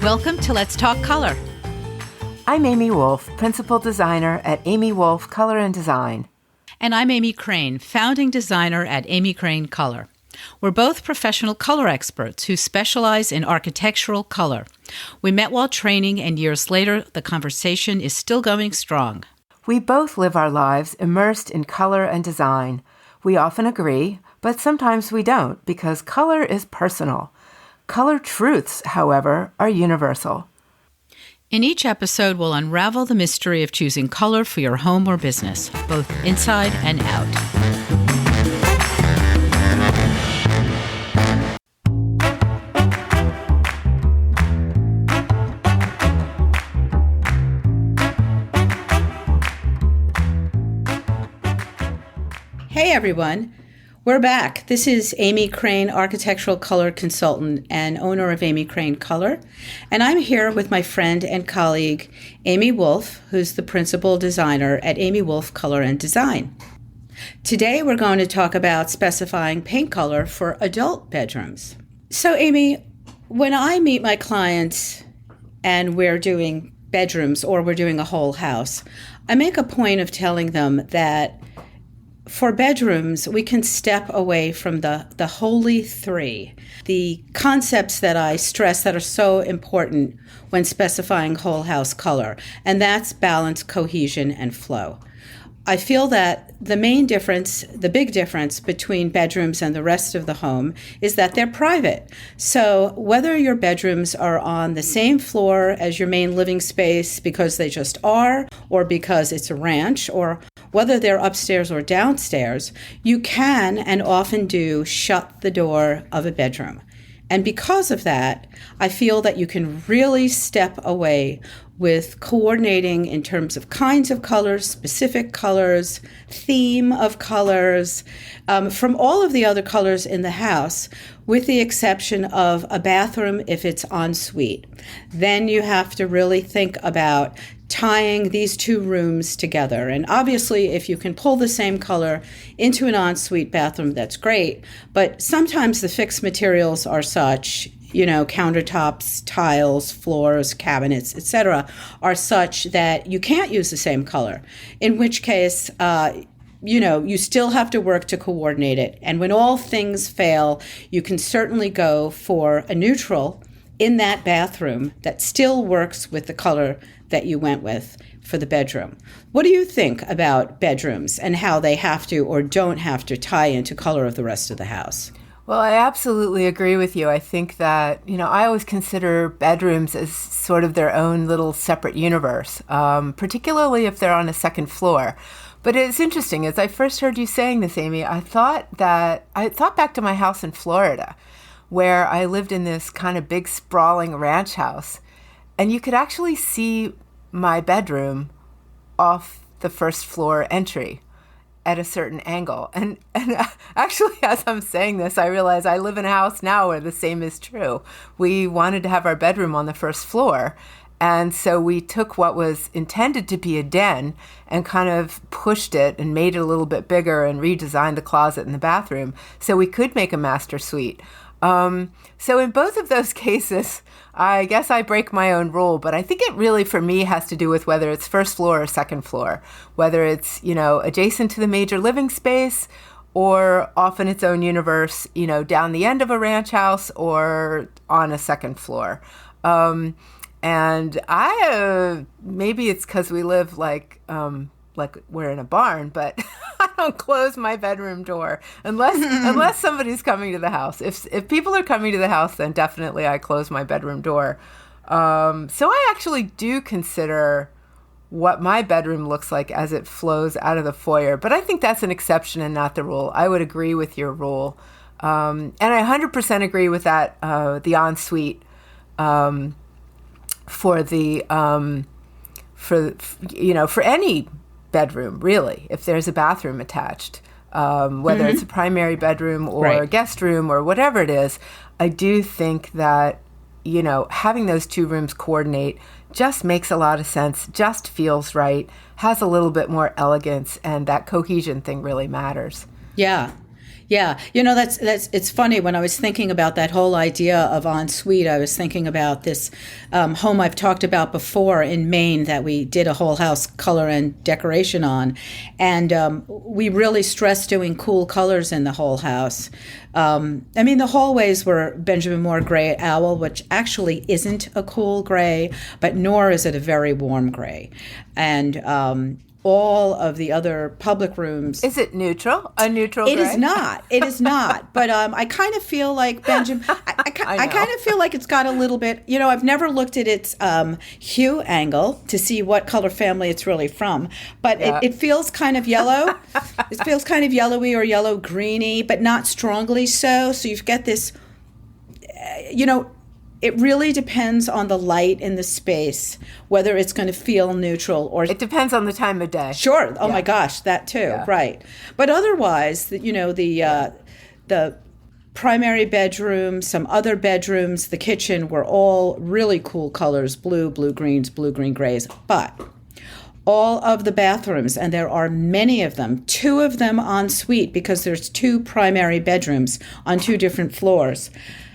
Welcome to Let's Talk Color. I'm Amy Wolf, Principal Designer at Amy Wolf Color and Design. And I'm Amy Crane, Founding Designer at Amy Crane Color. We're both professional color experts who specialize in architectural color. We met while training, and years later, the conversation is still going strong. We both live our lives immersed in color and design. We often agree, but sometimes we don't, because color is personal. Color truths, however, are universal. In each episode, we'll unravel the mystery of choosing color for your home or business, both inside and out. Hey everyone, we're back. This is Amy Crane, Architectural Color Consultant and owner of Amy Crane Color. And I'm here with my friend and colleague, Amy Wolf, who's the Principal Designer at Amy Wolf Color and Design. Today we're going to talk about specifying paint color for adult bedrooms. So Amy, when I meet my clients and we're doing bedrooms or we're doing a whole house, I make a point of telling them that for bedrooms, we can step away from the holy three, the concepts that I stress that are so important when specifying whole house color, and that's balance, cohesion, and flow. I feel that the big difference between bedrooms and the rest of the home is that they're private. So whether your bedrooms are on the same floor as your main living space because they just are, or because it's a ranch, or whether they're upstairs or downstairs, you can and often do shut the door of a bedroom. And because of that, I feel that you can really step away with coordinating in terms of kinds of colors, specific colors, theme of colors, from all of the other colors in the house, with the exception of a bathroom if it's en suite. Then you have to really think about tying these two rooms together. And obviously, if you can pull the same color into an ensuite bathroom, that's great. But sometimes the fixed materials are such, countertops, tiles, floors, cabinets, etc., are such that you can't use the same color, in which case, you still have to work to coordinate it. And when all things fail, you can certainly go for a neutral in that bathroom that still works with the color that you went with for the bedroom. What do you think about bedrooms and how they have to or don't have to tie into color of the rest of the house? Well, I absolutely agree with you. I think that, I always consider bedrooms as sort of their own little separate universe, particularly if they're on a second floor. But it's interesting. As I first heard you saying this, Amy, I thought back to my house in Florida, where I lived in this kind of big sprawling ranch house. And you could actually see my bedroom off the first floor entry at a certain angle. And actually, as I'm saying this, I realize I live in a house now where the same is true. We wanted to have our bedroom on the first floor. And so we took what was intended to be a den and kind of pushed it and made it a little bit bigger and redesigned the closet and the bathroom so we could make a master suite. So in both of those cases, I guess I break my own rule, but I think it really, for me, has to do with whether it's first floor or second floor, whether it's, adjacent to the major living space or off in its own universe, down the end of a ranch house or on a second floor. And maybe it's because we live like we're in a barn, but I don't close my bedroom door unless somebody's coming to the house. If people are coming to the house, then definitely I close my bedroom door. So I actually do consider what my bedroom looks like as it flows out of the foyer, but I think that's an exception and not the rule. I would agree with your rule. And I 100% agree with that, the ensuite, for any bedroom, really, if there's a bathroom attached, whether it's a primary bedroom or a guest room or whatever it is. I do think that, having those two rooms coordinate just makes a lot of sense, just feels right, has a little bit more elegance, and that cohesion thing really matters. Yeah. Yeah, that's it's funny when I was thinking about that whole idea of ensuite. I was thinking about this home I've talked about before in Maine that we did a whole house color and decoration on, and we really stressed doing cool colors in the whole house. The hallways were Benjamin Moore gray owl, which actually isn't a cool gray, but nor is it a very warm gray, and all of the other public rooms. Is it neutral? A neutral gray? It is not. It is not. But I kind of feel like Benjamin, I kind of feel like it's got a little bit, I've never looked at its hue angle to see what color family it's really from. But it feels kind of yellow. It feels kind of yellowy or yellow-greeny, but not strongly so. So you've got this, it really depends on the light in the space, whether it's going to feel neutral or... It depends on the time of day. Sure. Oh, my gosh, that too. Yeah. Right. But otherwise, the primary bedroom, some other bedrooms, the kitchen were all really cool colors, blue, blue greens, blue, green grays. But all of the bathrooms, and there are many of them, 2 of them en suite because there's 2 primary bedrooms on 2 different floors,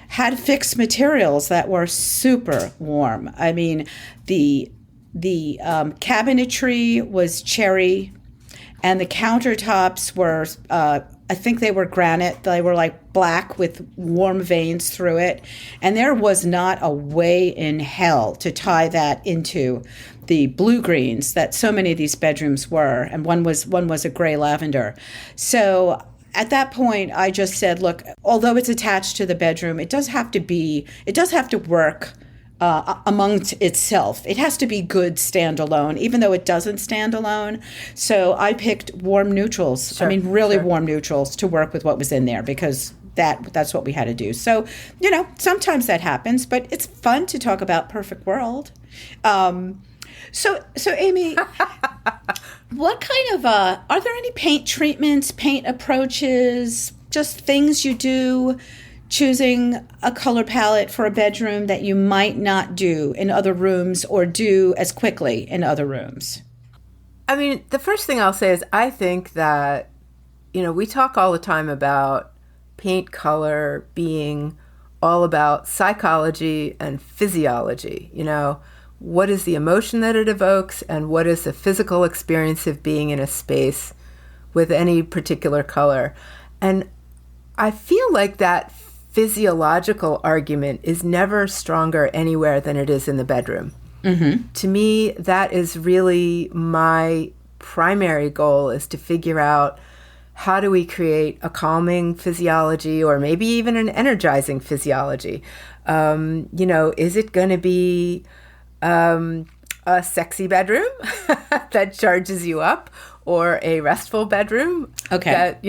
had fixed materials that were super warm. I mean, the cabinetry was cherry, and the countertops were, I think they were granite. They were like black with warm veins through it. And there was not a way in hell to tie that into the blue greens that so many of these bedrooms were. And one was a gray lavender. So at that point, I just said, look, although it's attached to the bedroom, it does have to work amongst itself. It has to be good standalone, even though it doesn't stand alone. So I picked warm neutrals. Sure, warm neutrals to work with what was in there because that's what we had to do. So, sometimes that happens, but it's fun to talk about perfect world. So Amy, what kind of, are there any paint treatments, paint approaches, just things you do choosing a color palette for a bedroom that you might not do in other rooms or do as quickly in other rooms? I mean, the first thing I'll say is I think that, we talk all the time about paint color being all about psychology and physiology, What is the emotion that it evokes, and what is the physical experience of being in a space with any particular color? And I feel like that physiological argument is never stronger anywhere than it is in the bedroom. Mm-hmm. To me, that is really my primary goal, is to figure out how do we create a calming physiology or maybe even an energizing physiology. Is it going to be a sexy bedroom that charges you up, or a restful bedroom that,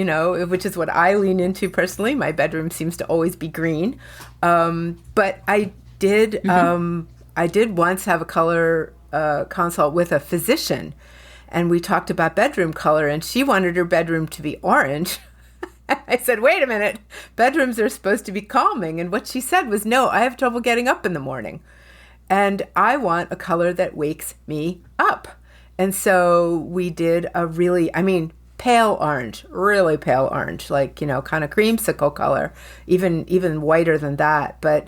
which is what I lean into personally. My bedroom seems to always be green. But I did once have a color consult with a physician, and we talked about bedroom color, and she wanted her bedroom to be orange. I said, wait a minute, bedrooms are supposed to be calming. And what she said was, no, I have trouble getting up in the morning. And I want a color that wakes me up. And so we did a really, pale orange, really pale orange, like, kind of creamsicle color, even whiter than that. But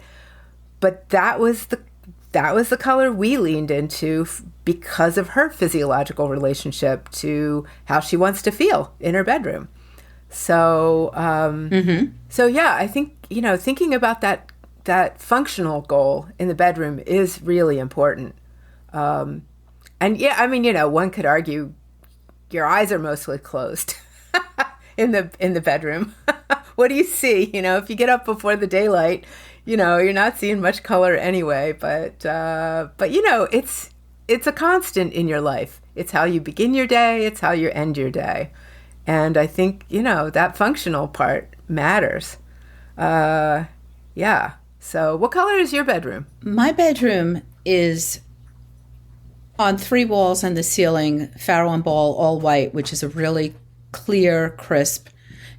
that was the color we leaned into because of her physiological relationship to how she wants to feel in her bedroom. So, so yeah, I think, thinking about that functional goal in the bedroom is really important. And yeah, one could argue your eyes are mostly closed in the bedroom. What do you see? If you get up before the daylight, you're not seeing much color anyway, but it's a constant in your life. It's how you begin your day. It's how you end your day. And I think, that functional part matters. Yeah. So what color is your bedroom? My bedroom is on 3 walls and the ceiling, Farrow and Ball, all white, which is a really clear, crisp,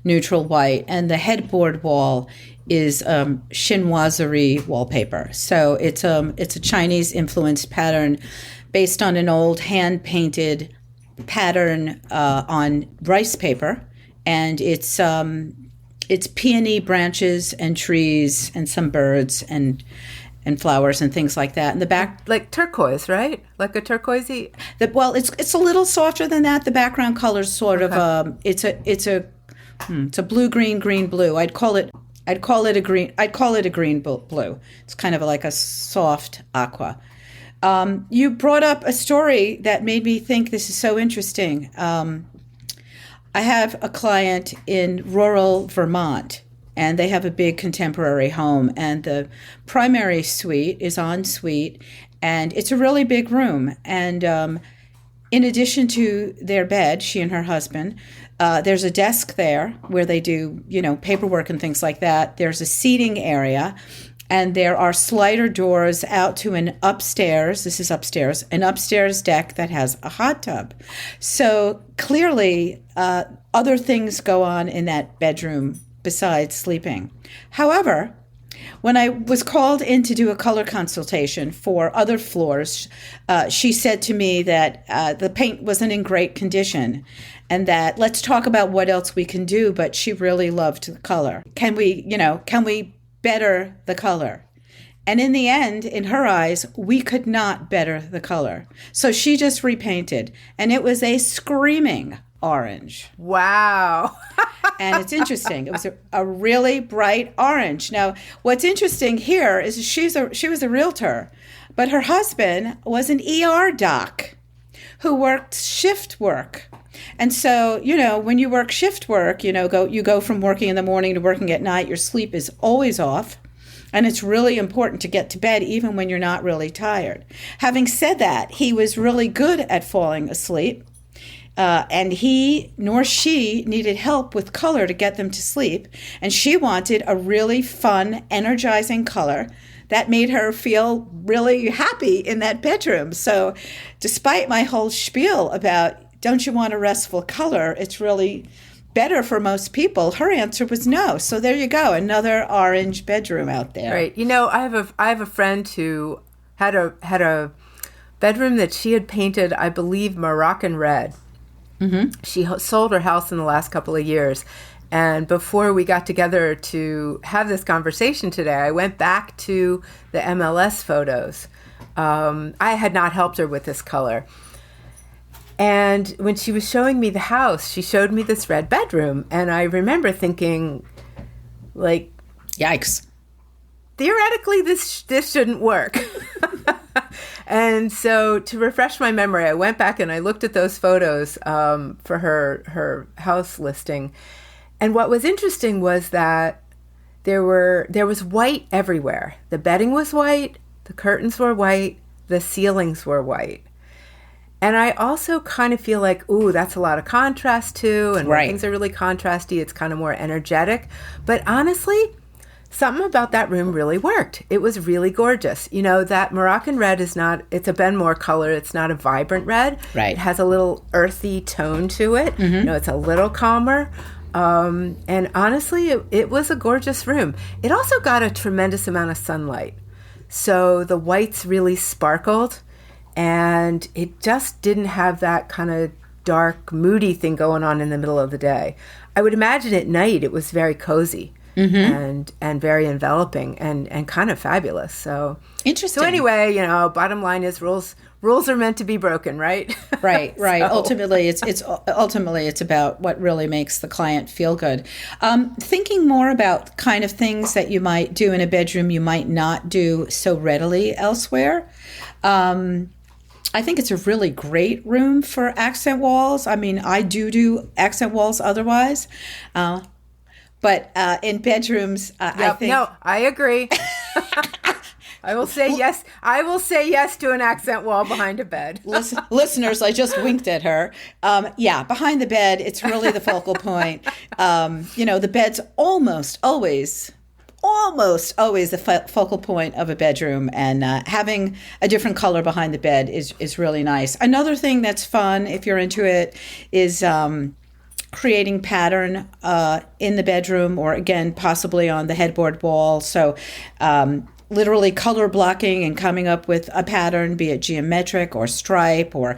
neutral white. And the headboard wall is chinoiserie wallpaper. So it's a Chinese-influenced pattern based on an old hand-painted pattern on rice paper. And it's It's peony branches and trees and some birds and flowers and things like that. And the back, like turquoise, right? Like a turquoisey. Well, it's a little softer than that. The background color's sort of it's a blue green blue. I'd call it a green blue. It's kind of like a soft aqua. You brought up a story that made me think this is so interesting. I have a client in rural Vermont, and they have a big contemporary home, and the primary suite is en suite, and it's a really big room. And in addition to their bed, she and her husband, there's a desk there where they do, paperwork and things like that. There's a seating area, and there are slider doors out to an upstairs deck that has a hot tub. So clearly, other things go on in that bedroom besides sleeping. However, when I was called in to do a color consultation for other floors, she said to me that the paint wasn't in great condition and that let's talk about what else we can do, but she really loved the color. Can we better the color? And in the end, in her eyes, we could not better the color. So she just repainted, and it was a screaming orange. Wow. And it's interesting. It was a really bright orange. Now, what's interesting here is she was a realtor, but her husband was an ER doc who worked shift work. And so, when you work shift work, you go from working in the morning to working at night, your sleep is always off. And it's really important to get to bed even when you're not really tired. Having said that, he was really good at falling asleep. And he nor she needed help with color to get them to sleep. And she wanted a really fun, energizing color that made her feel really happy in that bedroom. So despite my whole spiel about don't you want a restful color, it's really better for most people, her answer was no. So there you go, another orange bedroom out there. Right. I have a friend who had a bedroom that she had painted, I believe, Moroccan red. Mm-hmm. She sold her house in the last couple of years. And before we got together to have this conversation today, I went back to the MLS photos. I had not helped her with this color. And when she was showing me the house, she showed me this red bedroom. And I remember thinking, like, yikes. Theoretically, this shouldn't work. And so to refresh my memory, I went back and I looked at those photos for her house listing. And what was interesting was that there was white everywhere. The bedding was white, the curtains were white, the ceilings were white. And I also kind of feel like, ooh, that's a lot of contrast too. And when things are really contrasty, it's kind of more energetic. But honestly, something about that room really worked. It was really gorgeous. That Moroccan red it's a Benmore color. It's not a vibrant red. Right. It has a little earthy tone to it. Mm-hmm. It's a little calmer. And honestly, it was a gorgeous room. It also got a tremendous amount of sunlight. So the whites really sparkled. And it just didn't have that kind of dark, moody thing going on in the middle of the day. I would imagine at night it was very cozy and very enveloping and kind of fabulous. So interesting. So anyway, bottom line is rules are meant to be broken, right? Right. So. Ultimately, it's about what really makes the client feel good. Thinking more about kind of things that you might do in a bedroom you might not do so readily elsewhere. I think it's a really great room for accent walls. I mean, I do accent walls otherwise. But in bedrooms, I think... No, I agree. I will say yes. I will say yes to an accent wall behind a bed. Listeners, I just winked at her. Behind the bed, it's really the focal point. The bed's almost always the focal point of a bedroom, and having a different color behind the bed is really nice. Another thing that's fun, if you're into it, is creating pattern in the bedroom, or again, possibly on the headboard wall. So literally color blocking and coming up with a pattern, be it geometric or stripe or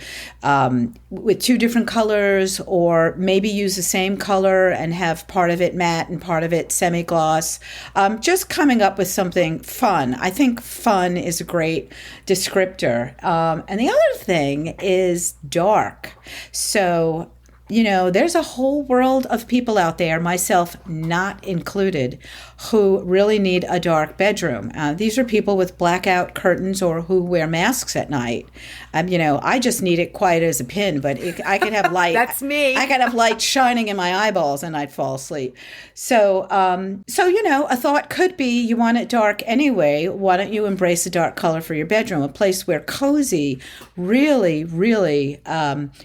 with two different colors, or maybe use the same color and have part of it matte and part of it semi-gloss. Just coming up with something fun. I think fun is a great descriptor. And the other thing is dark. So, there's a whole world of people out there, myself not included, who really need a dark bedroom. These are people with blackout curtains or who wear masks at night. I just need it quiet as a pin, but I could have light. That's me. I could have light shining in my eyeballs and I'd fall asleep. So, a thought could be you want it dark anyway. Why don't you embrace a dark color for your bedroom, a place where cozy really, really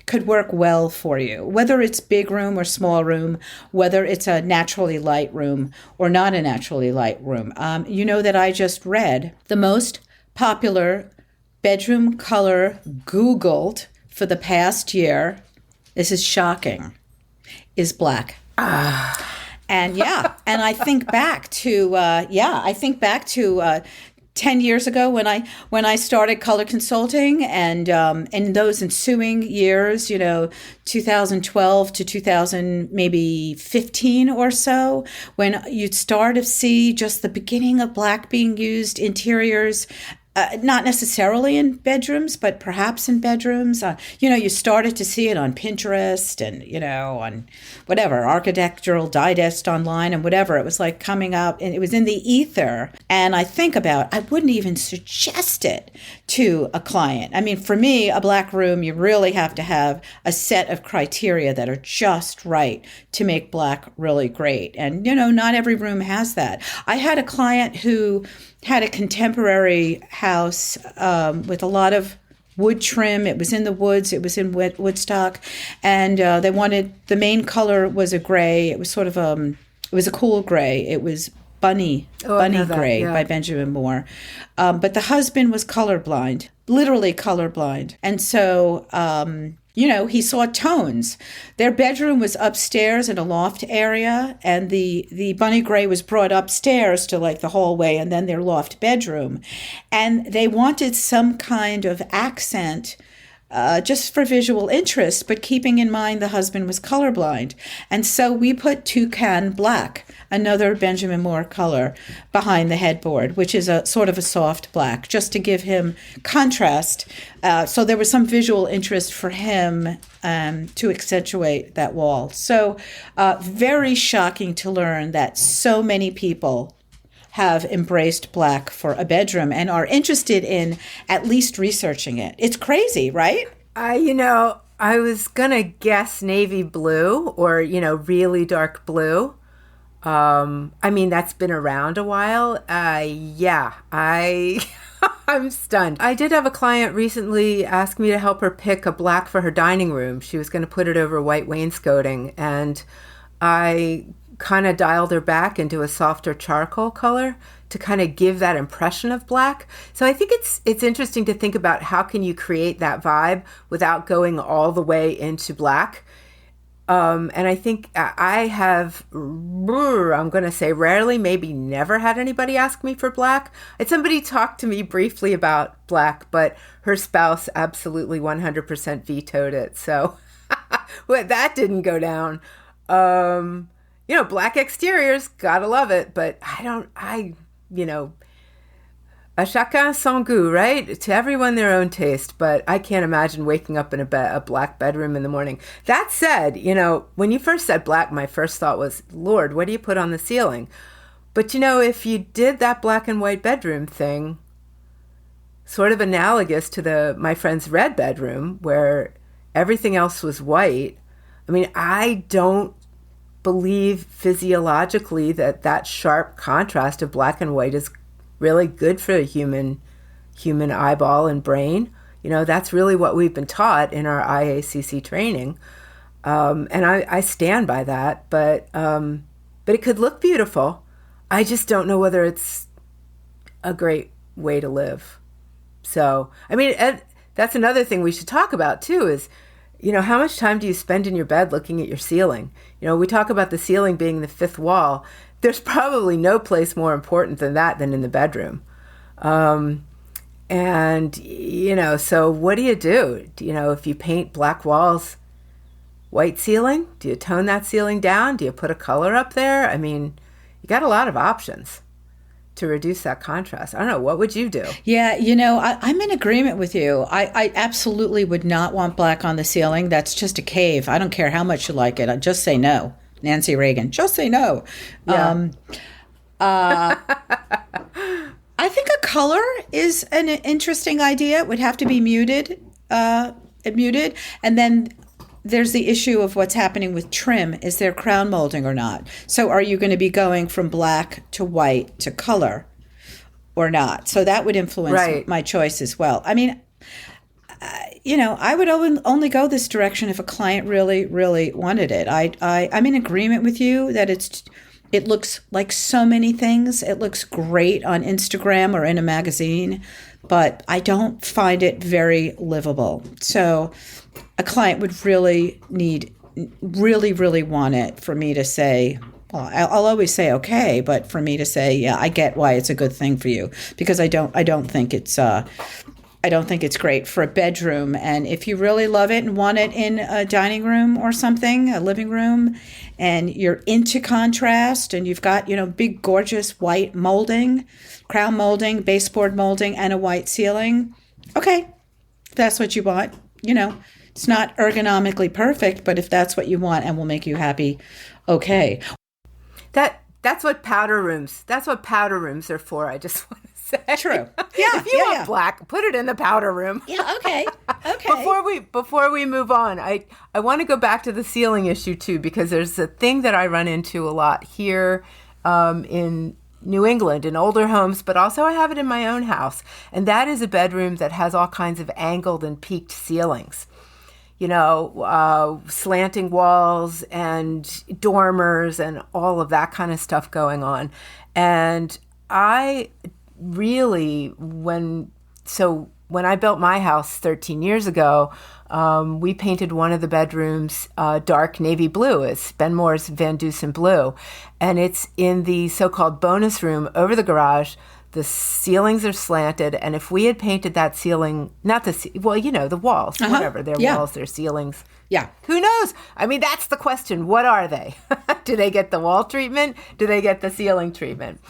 could work well for you, whether it's big room or small room, whether it's a naturally light room or not a naturally light room. That I just read the most popular bedroom color Googled for the past year, this is shocking, is black. And and I think back to 10 years ago when I started color consulting, and in those ensuing years, 2012 to 2000, maybe 15 or so, when you'd start to see just the beginning of black being used, interiors, not necessarily in bedrooms, but perhaps in bedrooms. You started to see it on Pinterest and, on whatever, Architectural Digest online and whatever. It was like coming out, and it was in the ether. And I think about, I wouldn't even suggest it to a client. I mean, for me, a black room, you really have to have a set of criteria that are just right to make black really great. And, not every room has that. I had a client who had a contemporary house with a lot of wood trim. It was in the woods. It was in Woodstock. And they wanted, the main color was a gray. It was sort of, it was a cool gray. It was Bunny Gray by Benjamin Moore. But the husband was colorblind, literally colorblind. And so, he saw tones. Their bedroom was upstairs in a loft area, and the Bunny Gray was brought upstairs to like the hallway and then their loft bedroom. And they wanted some kind of accent just for visual interest, but keeping in mind the husband was colorblind. And so we put toucan black, another Benjamin Moore color, behind the headboard, which is a sort of a soft black, just to give him contrast. So there was some visual interest for him to accentuate that wall. So very shocking to learn that so many people have embraced black for a bedroom and are interested in at least researching it. It's crazy, right? I was going to guess navy blue or, really dark blue. That's been around a while. I'm stunned. I did have a client recently ask me to help her pick a black for her dining room. She was going to put it over white wainscoting, and I kind of dialed her back into a softer charcoal color to kind of give that impression of black. So I think it's interesting to think about how can you create that vibe without going all the way into black. And I think I have, I'm going to say rarely, maybe never had anybody ask me for black. Somebody talked to me briefly about black, but her spouse absolutely 100% vetoed it. So well, that didn't go down. Black exteriors, gotta love it, but a chacun son goût, right? To everyone their own taste, but I can't imagine waking up in a black bedroom in the morning. That said, when you first said black, my first thought was, Lord, what do you put on the ceiling? But if you did that black and white bedroom thing, sort of analogous to my friend's red bedroom, where everything else was white, I don't believe physiologically that sharp contrast of black and white is really good for the human eyeball and brain. That's really what we've been taught in our IACC training. And I stand by that, but it could look beautiful. I just don't know whether it's a great way to live. So, that's another thing we should talk about too is, how much time do you spend in your bed looking at your ceiling? We talk about the ceiling being the fifth wall. There's probably no place more important than that than in the bedroom. And, so what do? If you paint black walls, white ceiling, do you tone that ceiling down? Do you put a color up there? I mean, you got a lot of options to reduce that contrast. I don't know. What would you do? Yeah, I'm in agreement with you. I absolutely would not want black on the ceiling. That's just a cave. I don't care how much you like it. I just say no. Nancy Reagan, just say no. Yeah. I think a color is an interesting idea. It would have to be muted. And then there's the issue of what's happening with trim. Is there crown molding or not? So are you going to be going from black to white to color or not? So that would influence my choice as well. I mean, I would only go this direction if a client really, really wanted it. I'm in agreement with you that it looks like so many things. It looks great on Instagram or in a magazine, but I don't find it very livable. So a client would really want it for me to say, well, I'll always say okay, but for me to say, yeah, I get why it's a good thing for you, because I don't think it's great for a bedroom. And if you really love it and want it in a dining room or something, a living room, and you're into contrast and you've got, big, gorgeous white molding, crown molding, baseboard molding, and a white ceiling, okay, if that's what you want. It's not ergonomically perfect, but if that's what you want and will make you happy, okay. That's what powder rooms are for. I just want to say. True. Yeah. If you want black, put it in the powder room. Yeah. Okay. Okay. Before we move on, I want to go back to the ceiling issue too, because there's a thing that I run into a lot here in New England in older homes, but also I have it in my own house, and that is a bedroom that has all kinds of angled and peaked ceilings. Slanting walls and dormers and all of that kind of stuff going on. And I really, when I built my house 13 years ago, we painted one of the bedrooms dark navy blue. It's Ben Moore's Van Dusen blue. And it's in the so-called bonus room over the garage. The ceilings are slanted, and if we had painted that ceiling, the walls, whatever, their walls, their ceilings. Yeah. Who knows? I mean, that's the question. What are they? Do they get the wall treatment? Do they get the ceiling treatment?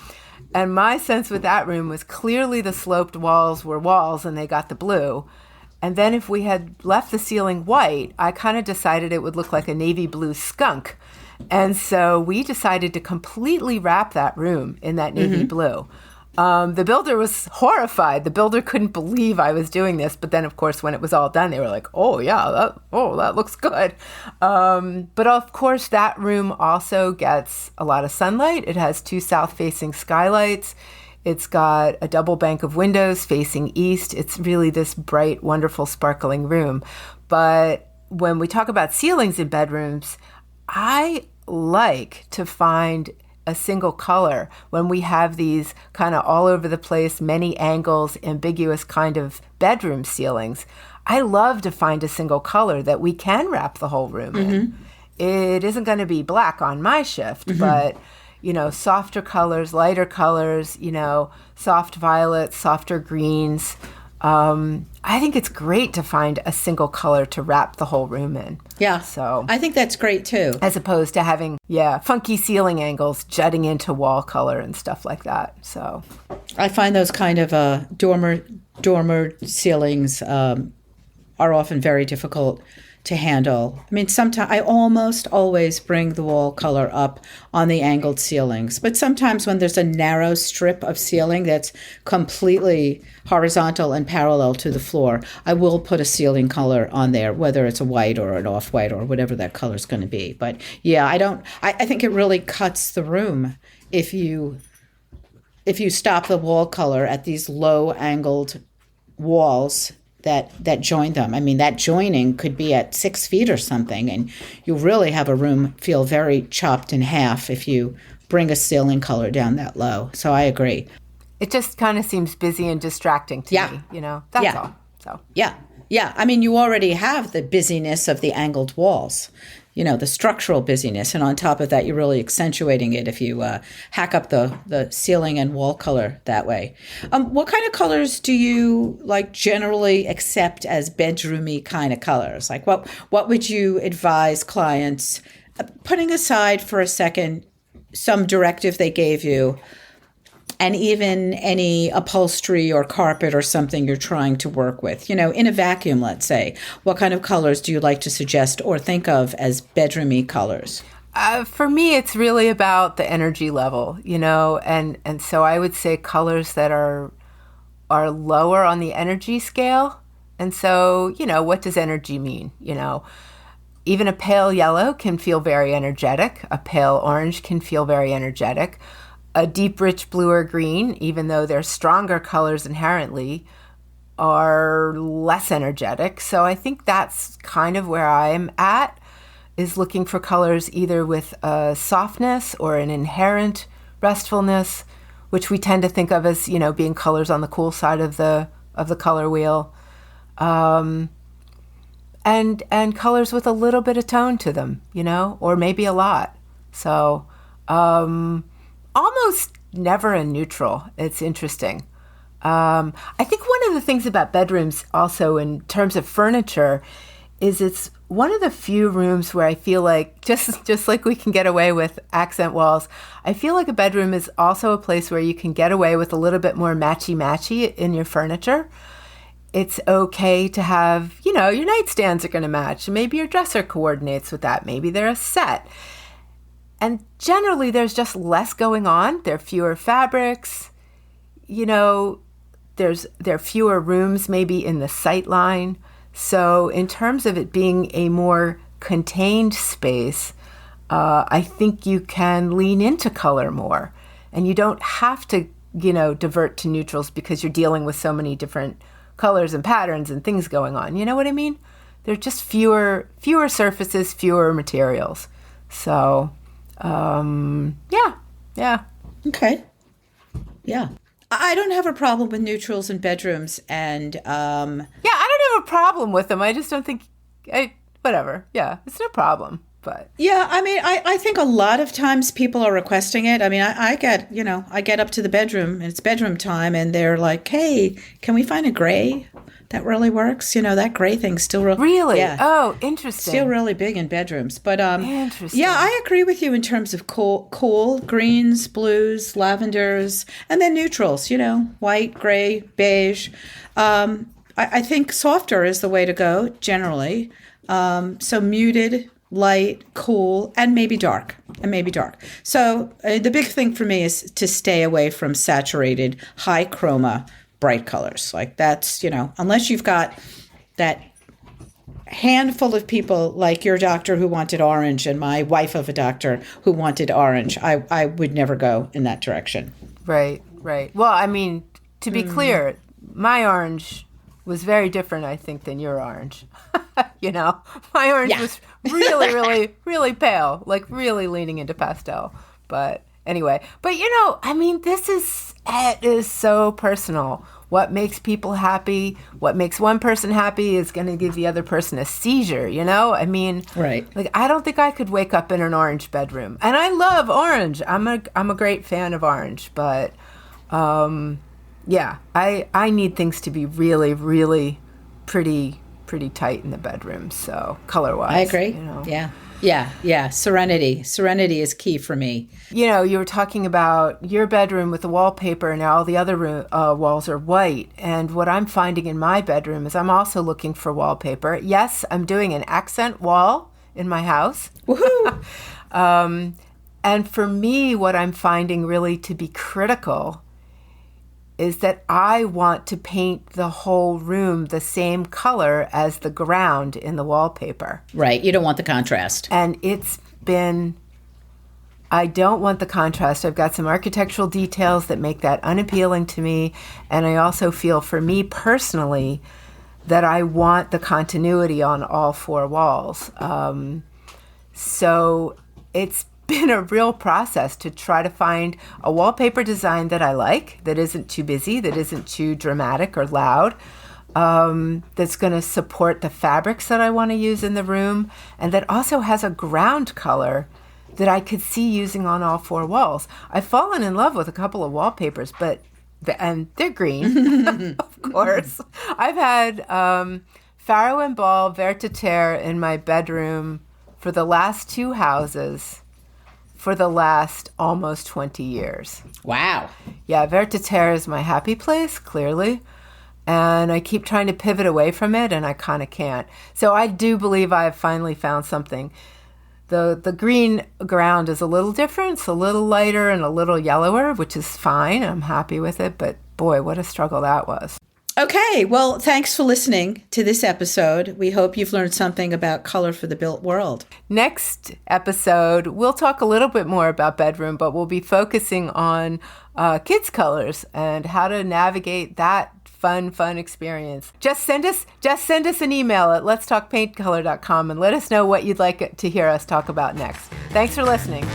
And my sense with that room was clearly the sloped walls were walls, and they got the blue. And then if we had left the ceiling white, I kind of decided it would look like a navy blue skunk. And so we decided to completely wrap that room in that navy blue. The builder was horrified. The builder couldn't believe I was doing this. But then, of course, when it was all done, they were like, oh, yeah, that looks good. But, of course, that room also gets a lot of sunlight. It has 2 south-facing skylights. It's got a double bank of windows facing east. It's really this bright, wonderful, sparkling room. But when we talk about ceilings in bedrooms, I like to find a single color when we have these kind of all over the place, many angles, ambiguous kind of bedroom ceilings. I love to find a single color that we can wrap the whole room in. It isn't going to be black on my shift, but softer colors, lighter colors, soft violets, softer greens. I think it's great to find a single color to wrap the whole room in. Yeah. So I think that's great too. As opposed to having, funky ceiling angles jutting into wall color and stuff like that. So I find those kind of dormer ceilings are often very difficult to handle. I mean, sometimes I almost always bring the wall color up on the angled ceilings, but sometimes when there's a narrow strip of ceiling that's completely horizontal and parallel to the floor, I will put a ceiling color on there, whether it's a white or an off-white or whatever that color is going to be. But yeah, I think it really cuts the room if you stop the wall color at these low angled walls that join them. I mean, that joining could be at 6 feet or something, and you really have a room feel very chopped in half if you bring a ceiling color down that low. So I agree. It just kind of seems busy and distracting to me, That's all. So Yeah. Yeah. I mean, you already have the busyness of the angled walls, the structural busyness. And on top of that, you're really accentuating it if you hack up the ceiling and wall color that way. What kind of colors do you like generally accept as bedroomy kind of colors? Like what would you advise clients, putting aside for a second some directive they gave you, and even any upholstery or carpet or something you're trying to work with, in a vacuum, let's say, what kind of colors do you like to suggest or think of as bedroomy colors? For me, it's really about the energy level, and so I would say colors that are lower on the energy scale. And so, what does energy mean? Even a pale yellow can feel very energetic. A pale orange can feel very energetic. A deep, rich blue or green, even though they're stronger colors inherently, are less energetic. So I think that's kind of where I'm at, is looking for colors either with a softness or an inherent restfulness, which we tend to think of as, being colors on the cool side of the color wheel, and colors with a little bit of tone to them, or maybe a lot. So almost never a neutral. It's interesting. I think one of the things about bedrooms also in terms of furniture is it's one of the few rooms where I feel like, just like we can get away with accent walls, I feel like a bedroom is also a place where you can get away with a little bit more matchy-matchy in your furniture. It's okay to have, your nightstands are going to match. Maybe your dresser coordinates with that. Maybe they're a set. And generally, there's just less going on. There are fewer fabrics. There are fewer rooms maybe in the sight line. So in terms of it being a more contained space, I think you can lean into color more. And you don't have to, divert to neutrals because you're dealing with so many different colors and patterns and things going on. You know what I mean? There are just fewer surfaces, fewer materials. So... yeah. Okay. Yeah. I don't have a problem with neutrals in bedrooms, and I don't have a problem with them. I just don't think whatever. Yeah, it's no problem. But yeah, I mean, I think a lot of times people are requesting it. I mean, I get up to the bedroom and it's bedroom time, and they're like, "Hey, can we find a gray that really works?" That gray thing's still really, yeah. Oh, interesting. Still really big in bedrooms, but interesting. Yeah, I agree with you in terms of cool greens, blues, lavenders, and then neutrals. White, gray, beige. I think softer is the way to go generally. So muted, light, cool, and maybe dark. So the big thing for me is to stay away from saturated, high chroma, bright colors. Like that's, unless you've got that handful of people like your doctor who wanted orange and my wife of a doctor who wanted orange, I would never go in that direction. Right. Well, I mean, to be clear, my orange was very different, I think, than your orange. My orange was really, really, really pale, like really leaning into pastel. But anyway, I mean, it is so personal. What makes people happy, what makes one person happy is going to give the other person a seizure, I mean, right. Like, I don't think I could wake up in an orange bedroom. And I love orange. I'm a great fan of orange, but yeah, I need things to be really, really pretty tight in the bedroom. So color-wise, I agree. Yeah. Serenity is key for me. You were talking about your bedroom with the wallpaper, and all the other walls are white. And what I'm finding in my bedroom is I'm also looking for wallpaper. Yes, I'm doing an accent wall in my house. Woohoo! And for me, what I'm finding really to be critical is that I want to paint the whole room the same color as the ground in the wallpaper. Right. You don't want the contrast. And I don't want the contrast. I've got some architectural details that make that unappealing to me. And I also feel, for me personally, that I want the continuity on all four walls. So it's been a real process to try to find a wallpaper design that I like, that isn't too busy, that isn't too dramatic or loud, that's going to support the fabrics that I want to use in the room, and that also has a ground color that I could see using on all four walls. I've fallen in love with a couple of wallpapers, and they're green, of course. I've had Faro and Ball Vert Terre in my bedroom for the last two houses for the last almost 20 years. Wow. Yeah, Vert Terre is my happy place, clearly. And I keep trying to pivot away from it, and I kind of can't. So I do believe I have finally found something. The green ground is a little different. It's a little lighter and a little yellower, which is fine. I'm happy with it. But boy, what a struggle that was. Okay, well, thanks for listening to this episode. We hope you've learned something about color for the built world. Next episode, we'll talk a little bit more about bedroom, but we'll be focusing on kids' colors and how to navigate that fun experience. Just send us an email at letstalkpaintcolor.com and let us know what you'd like to hear us talk about next. Thanks for listening.